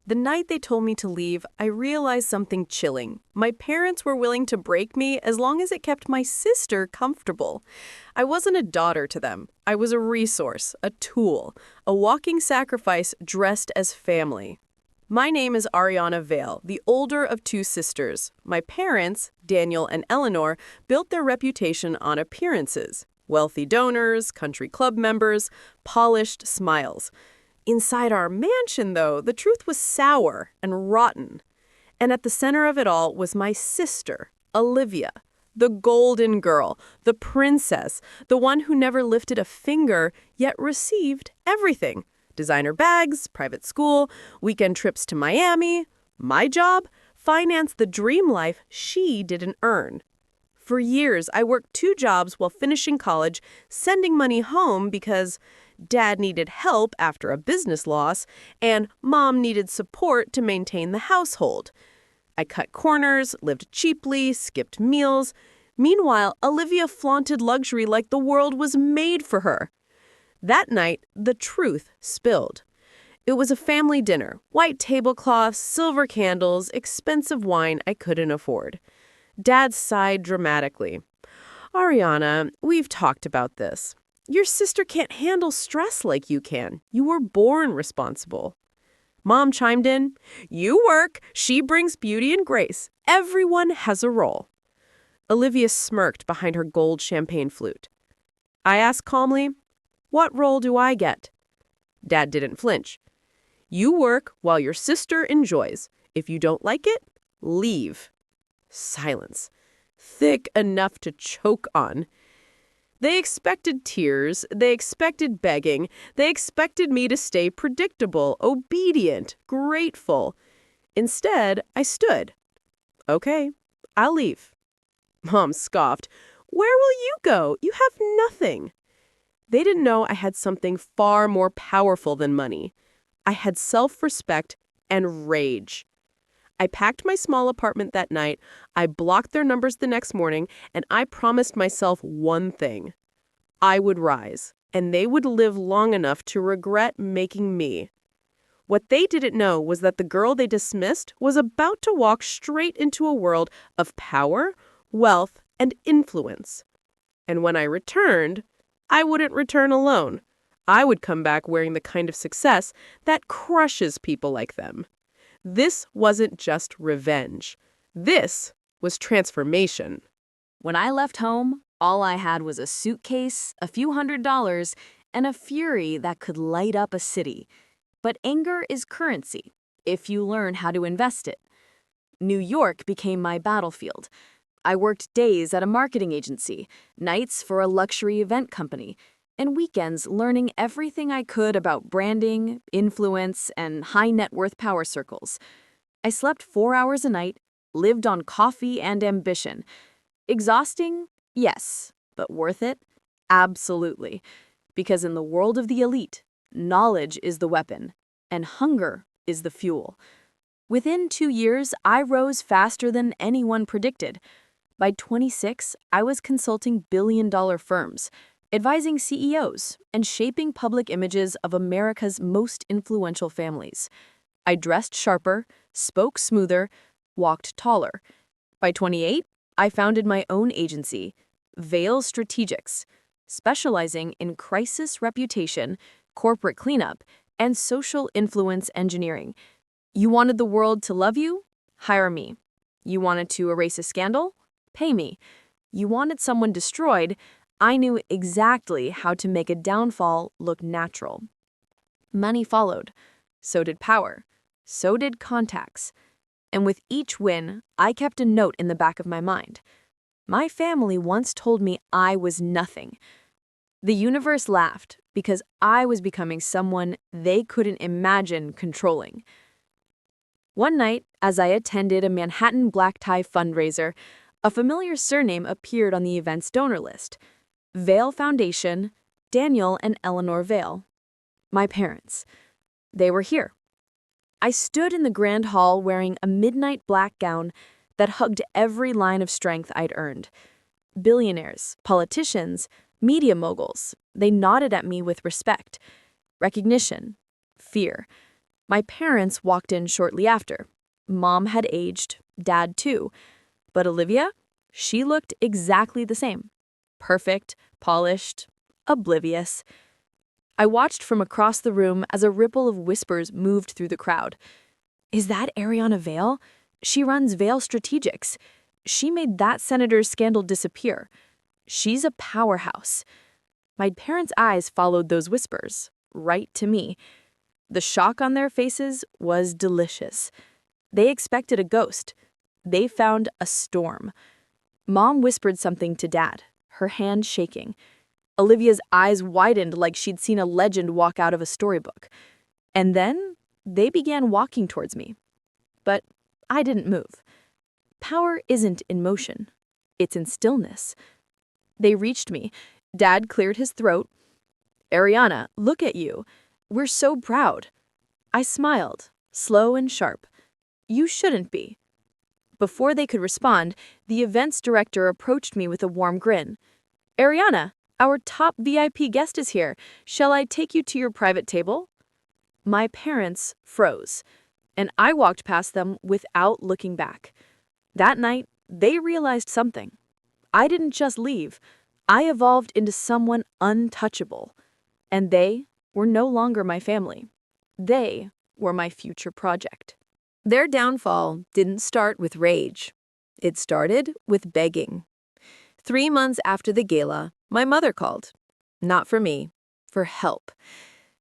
The night they told me to leave, I realized something chilling. My parents were willing to break me as long as it kept my sister comfortable. I wasn't a daughter to them. I was a resource, a tool, a walking sacrifice dressed as family. My name is Ariana Vale, the older of two sisters. My parents, Daniel and Eleanor, built their reputation on appearances. Wealthy donors, country club members, polished smiles. Inside our mansion, though, the truth was sour and rotten. And at the center of it all was my sister, Olivia, the golden girl, the princess, the one who never lifted a finger, yet received everything. Designer bags, private school, weekend trips to Miami. My job? Finance the dream life she didn't earn. For years, I worked 2 jobs while finishing college, sending money home because Dad needed help after a business loss, and Mom needed support to maintain the household. I cut corners, lived cheaply, skipped meals. Meanwhile, Olivia flaunted luxury like the world was made for her. That night, the truth spilled. It was a family dinner, white tablecloths, silver candles, expensive wine I couldn't afford. Dad sighed dramatically. Ariana, we've talked about this. Your sister can't handle stress like you can. You were born responsible. Mom chimed in. You work, she brings beauty and grace. Everyone has a role. Olivia smirked behind her gold champagne flute. I asked calmly, what role do I get? Dad didn't flinch. You work while your sister enjoys. If you don't like it, leave. Silence. Thick enough to choke on. They expected tears, they expected begging, they expected me to stay predictable, obedient, grateful. Instead, I stood. Okay, I'll leave. Mom scoffed. Where will you go? You have nothing. They didn't know I had something far more powerful than money. I had self-respect and rage. I packed my small apartment that night, I blocked their numbers the next morning, and I promised myself one thing. I would rise, and they would live long enough to regret making me. What they didn't know was that the girl they dismissed was about to walk straight into a world of power, wealth, and influence. And when I returned, I wouldn't return alone. I would come back wearing the kind of success that crushes people like them. This wasn't just revenge. This was transformation. When I left home, all I had was a suitcase, a few $100s, and a fury that could light up a city. But anger is currency, if you learn how to invest it. New York became my battlefield. I worked days at a marketing agency, nights for a luxury event company, and weekends learning everything I could about branding, influence, and high net worth power circles. I slept 4 hours a night, lived on coffee and ambition. Exhausting? Yes. But worth it? Absolutely. Because in the world of the elite, knowledge is the weapon, and hunger is the fuel. Within 2 years, I rose faster than anyone predicted. By 26, I was consulting billion-dollar firms, advising CEOs, and shaping public images of America's most influential families. I dressed sharper, spoke smoother, walked taller. By 28, I founded my own agency, Vale Strategics, specializing in crisis reputation, corporate cleanup, and social influence engineering. You wanted the world to love you? Hire me. You wanted to erase a scandal? Pay me. You wanted someone destroyed? I knew exactly how to make a downfall look natural. Money followed. So did power. So did contacts. And with each win, I kept a note in the back of my mind. My family once told me I was nothing. The universe laughed because I was becoming someone they couldn't imagine controlling. One night, as I attended a Manhattan black tie fundraiser, a familiar surname appeared on the event's donor list. Vale Foundation, Daniel and Eleanor Vale. My parents. They were here. I stood in the grand hall wearing a midnight black gown that hugged every line of strength I'd earned. Billionaires, politicians, media moguls, they nodded at me with respect, recognition, fear. My parents walked in shortly after. Mom had aged, Dad too. But Olivia? She looked exactly the same. Perfect, polished, oblivious. I watched from across the room as a ripple of whispers moved through the crowd. Is that Ariana Vale? She runs Vale Strategics. She made that senator's scandal disappear. She's a powerhouse. My parents' eyes followed those whispers, right to me. The shock on their faces was delicious. They expected a ghost. They found a storm. Mom whispered something to Dad, her hand shaking. Olivia's eyes widened like she'd seen a legend walk out of a storybook. And then they began walking towards me. But I didn't move. Power isn't in motion. It's in stillness. They reached me. Dad cleared his throat. Ariana, look at you. We're so proud. I smiled, slow and sharp. You shouldn't be. Before they could respond, the events director approached me with a warm grin. Ariana, our top VIP guest is here. Shall I take you to your private table? My parents froze, and I walked past them without looking back. That night, they realized something. I didn't just leave. I evolved into someone untouchable. And they were no longer my family. They were my future project. Their downfall didn't start with rage. It started with begging. 3 months after the gala, my mother called. Not for me, for help.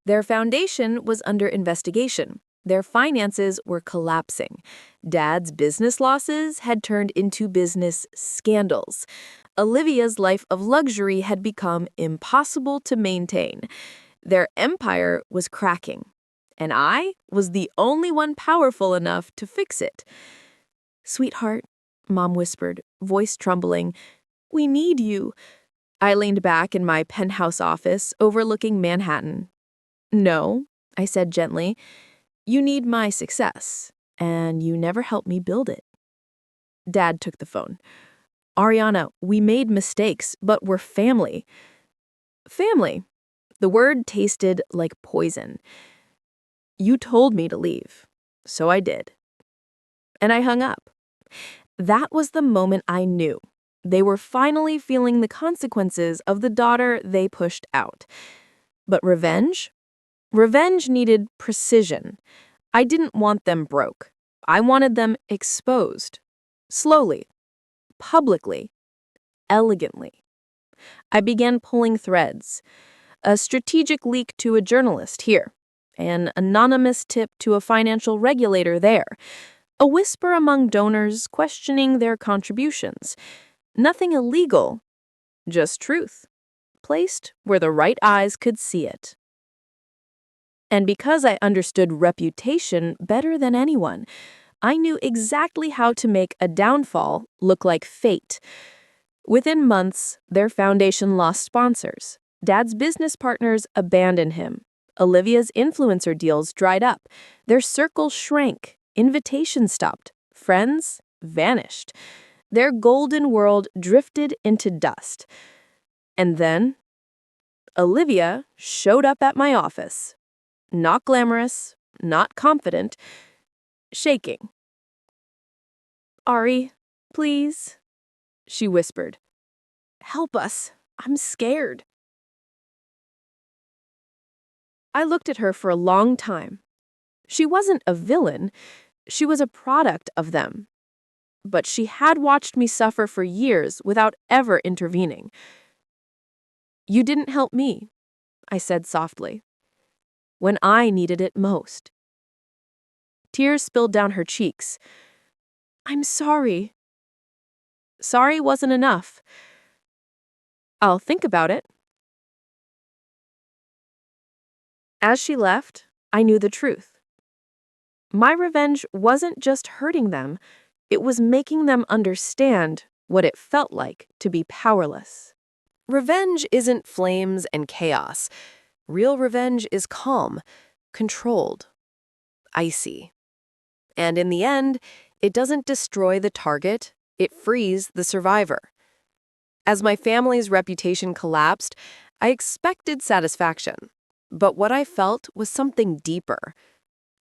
Their foundation was under investigation. Their finances were collapsing. Dad's business losses had turned into business scandals. Olivia's life of luxury had become impossible to maintain. Their empire was cracking. And I was the only one powerful enough to fix it. Sweetheart, Mom whispered, voice trembling, we need you. I leaned back in my penthouse office overlooking Manhattan. No, I said gently, you need my success, and you never helped me build it. Dad took the phone. Ariana, we made mistakes, but we're family. Family. The word tasted like poison. You told me to leave, so I did. And I hung up. That was the moment I knew. They were finally feeling the consequences of the daughter they pushed out. But revenge? Revenge needed precision. I didn't want them broke. I wanted them exposed. Slowly. Publicly. Elegantly. I began pulling threads. A strategic leak to a journalist here. An anonymous tip to a financial regulator there. A whisper among donors questioning their contributions. Nothing illegal, just truth, placed where the right eyes could see it. And because I understood reputation better than anyone, I knew exactly how to make a downfall look like fate. Within months, their foundation lost sponsors. Dad's business partners abandoned him. Olivia's influencer deals dried up. Their circle shrank. Invitations stopped. Friends vanished. Their golden world drifted into dust. And then, Olivia showed up at my office. Not glamorous, not confident, shaking. Ari, please, she whispered. Help us. I'm scared. I looked at her for a long time. She wasn't a villain. She was a product of them. But she had watched me suffer for years without ever intervening. You didn't help me, I said softly, when I needed it most. Tears spilled down her cheeks. I'm sorry. Sorry wasn't enough. I'll think about it. As she left, I knew the truth. My revenge wasn't just hurting them, it was making them understand what it felt like to be powerless. Revenge isn't flames and chaos. Real revenge is calm, controlled, icy. And in the end, it doesn't destroy the target, it frees the survivor. As my family's reputation collapsed, I expected satisfaction. But what I felt was something deeper.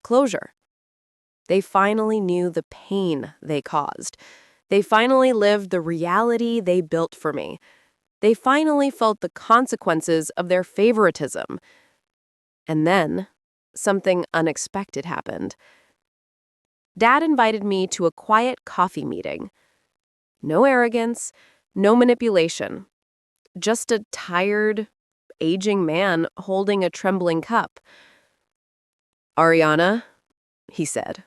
closure. They finally knew the pain they caused. They finally lived the reality they built for me. They finally felt the consequences of their favoritism. And then, something unexpected happened. Dad invited me to a quiet coffee meeting. No arrogance, no manipulation. Just a tired, aging man holding a trembling cup. "Ariana," he said,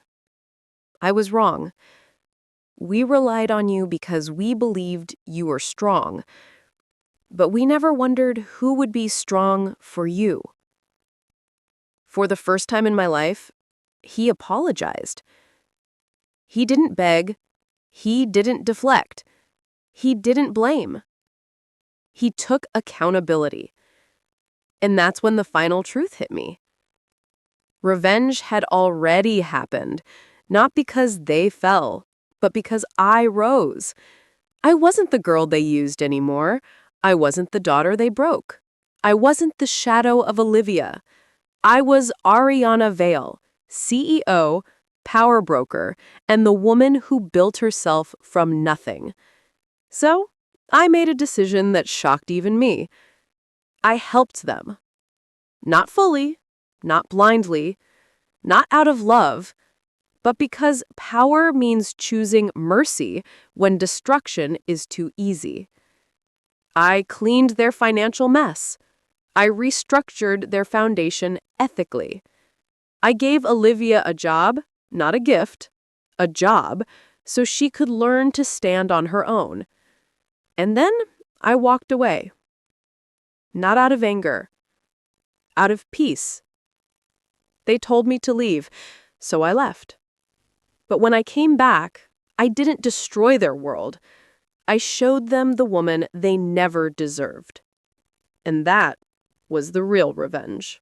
"I was wrong. We relied on you because we believed you were strong. But we never wondered who would be strong for you." For the first time in my life, he apologized. He didn't beg. He didn't deflect. He didn't blame. He took accountability. And that's when the final truth hit me. Revenge had already happened, not because they fell, but because I rose. I wasn't the girl they used anymore. I wasn't the daughter they broke. I wasn't the shadow of Olivia. I was Ariana Vale, CEO, power broker, and the woman who built herself from nothing. So, I made a decision that shocked even me. I helped them. Not fully, not blindly, not out of love, but because power means choosing mercy when destruction is too easy. I cleaned their financial mess. I restructured their foundation ethically. I gave Olivia a job, not a gift, a job, so she could learn to stand on her own. And then I walked away. Not out of anger, out of peace. They told me to leave, so I left. But when I came back, I didn't destroy their world. I showed them the woman they never deserved. And that was the real revenge.